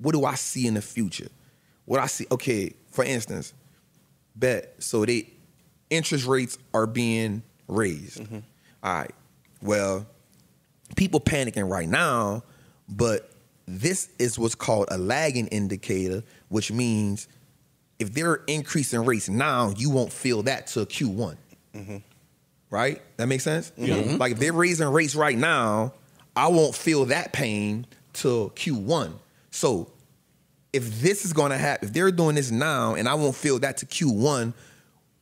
what do I see in the future? What I see, okay, for instance, so interest rates are being raised. All right, well, people panicking right now, but this is what's called a lagging indicator, which means if they're increasing rates now, you won't feel that till Q1. Right? That makes sense? Like if they're raising rates right now, I won't feel that pain till Q1. So if this is gonna happen, if they're doing this now and I won't feel that to Q1,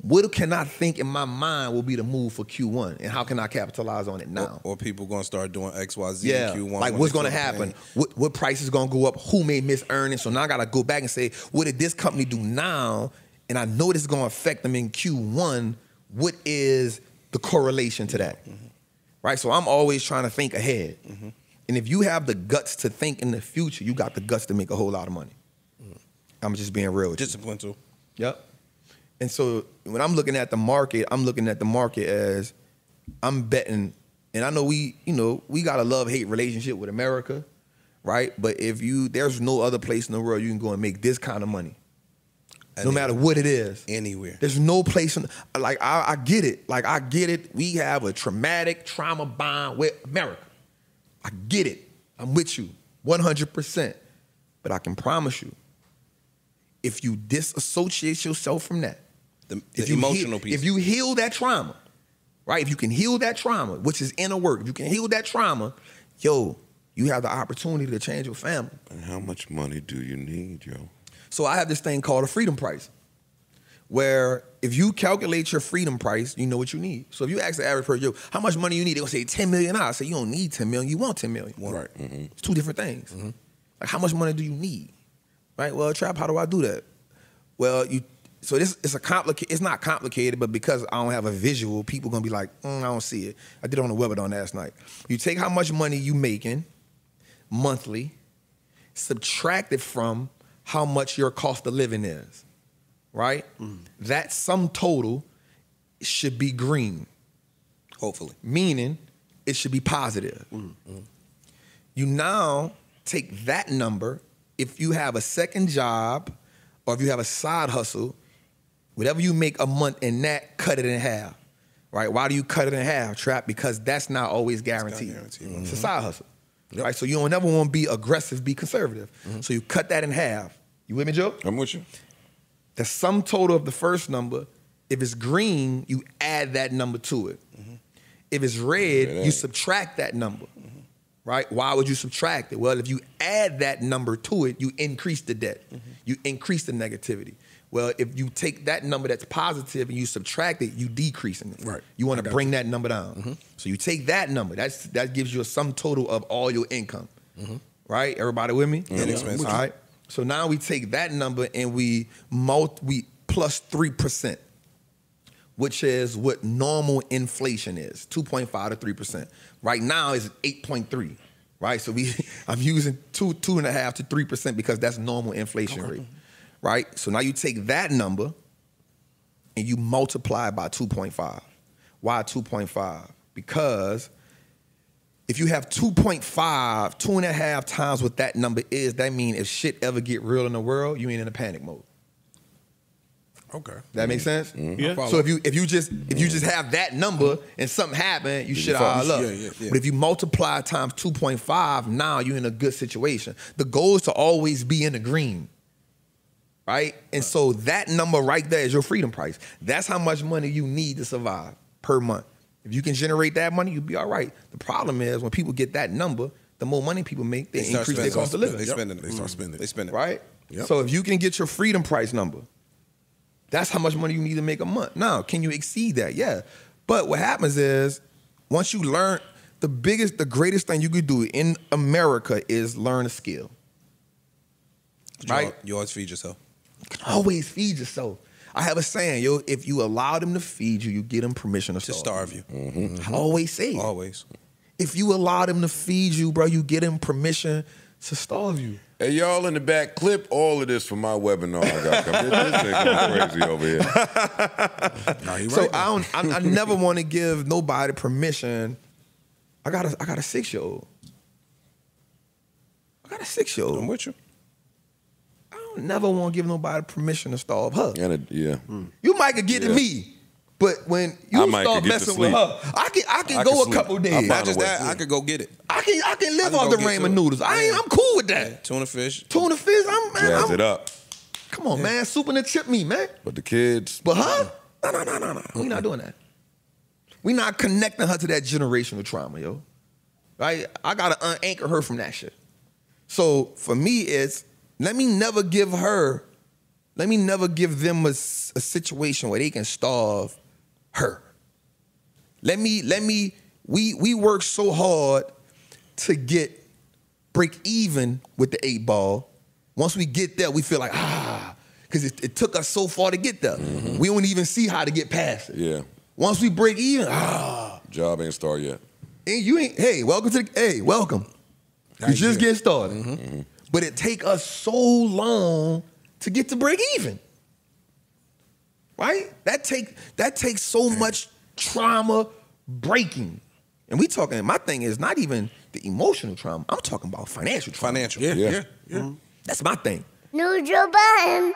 what can I think in my mind will be the move for Q1, and how can I capitalize on it now? Or people gonna start doing X, Y, Z in Q1. Like what's gonna happen? What price is gonna go up? Who may miss earnings? So now I gotta go back and say, what did this company do now? And I know this is gonna affect them in Q1. What is the correlation to that? Right? So I'm always trying to think ahead. And if you have the guts to think in the future, you got the guts to make a whole lot of money. I'm just being real with you. Discipline too. Yep. And so when I'm looking at the market, I'm looking at the market as I'm betting, and I know we got a love-hate relationship with America, right? But there's no other place in the world you can go and make this kind of money. No matter what it is. Anywhere. There's no place, I get it. Like, I get it. We have a trauma bond with America. I get it. I'm with you 100%. But I can promise you, if you disassociate yourself from that, the emotional piece. If you heal that trauma, right? If you can heal that trauma, which is inner work, if you can heal that trauma, you have the opportunity to change your family. And how much money do you need, yo? So I have this thing called a freedom price, where if you calculate your freedom price, you know what you need. So if you ask the average person, how much money you need? They're gonna say 10 million. I say, you don't need 10 million, you want 10 million. Right. It's two different things. Like, how much money do you need? Right? Well, Trap, how do I do that? Well, it's not complicated, but because I don't have a visual, people gonna be like, I don't see it. I did it on a webinar last night. You take how much money you making monthly, subtract it from how much your cost of living is, right? That sum total should be green. Hopefully. Meaning it should be positive. You now take that number, if you have a second job or if you have a side hustle, whatever you make a month in that, cut it in half, right? Why do you cut it in half, Trap? Because that's not always guaranteed. It's a side hustle, right? So you don't never want to be aggressive, be conservative. So you cut that in half. You with me, Joe? I'm with you. The sum total of the first number, if it's green, you add that number to it. If it's red, you subtract that number, right? Why would you subtract it? Well, if you add that number to it, you increase the debt. You increase the negativity. Well, if you take that number that's positive and you subtract it, you decreasing it. Right. You want to bring that number down. So you take that number, that gives you a sum total of all your income, right? Everybody with me? Inexpensive. All right. So now we take that number and we plus 3%, which is what normal inflation is, 2.5 to 3%. Right now it's 8.3, right? So I'm using 2.5 to 3% because that's normal inflation rate, right? So now you take that number and you multiply by 2.5. Why 2.5? Because if you have 2.5, 2.5 times what that number is, that means if shit ever get real in the world, you ain't in a panic mode. Okay. That makes sense? Yeah. So if you just have that number and something happen, you shit all up. But if you multiply times 2.5, now you're in a good situation. The goal is to always be in the green, right? And so that number right there is your freedom price. That's how much money you need to survive per month. If you can generate that money, you'll be all right. The problem is when people get that number, the more money people make, they increase their cost of living. They spend it. They start spending. They spend it. Right? Yep. So if you can get your freedom price number, that's how much money you need to make a month. Now, can you exceed that? Yeah. But what happens is, once you learn, the greatest thing you could do in America is learn a skill. Right? You always feed yourself. Always feed yourself. I have a saying, if you allow them to feed you, you get them permission to starve you. I always say it. Always. If you allow them to feed you, bro, you get them permission to starve you. Hey, y'all in the back, clip all of this for my webinar I got coming. This nigga crazy over here. No, you're So right. I never want to give nobody permission. I got a 6-year-old. I got a 6-year-old. I'm with you. don't never want to give nobody permission to starve her. And You might could get to me, but when you might start could get to messing with sleep. her, I can go a sleep. couple days. Not just that, I could go get it. I can live I can off go the get ramen to it. noodles. I'm cool with that. Tuna fish. Tuna fish, jazz it up. Come on, man. Soup and the chip meat, man. But the kids, But her? No. We not doing that. We not connecting her to that generational trauma, yo. Right? I gotta unanchor her from that shit. So for me, it's let me never give them a situation where they can starve her. We work so hard to break even with the 8 ball. Once we get there, we feel like, because it took us so far to get there. Mm-hmm. We don't even see how to get past it. yeah, Once we break even, job ain't started yet. and you ain't, welcome. You just getting started. Mm-hmm. But it take us so long to get to break even. Right? That takes so much trauma breaking. And my thing is not even the emotional trauma. I'm talking about financial trauma. Financial. Yeah. That's my thing. Neutral Budden.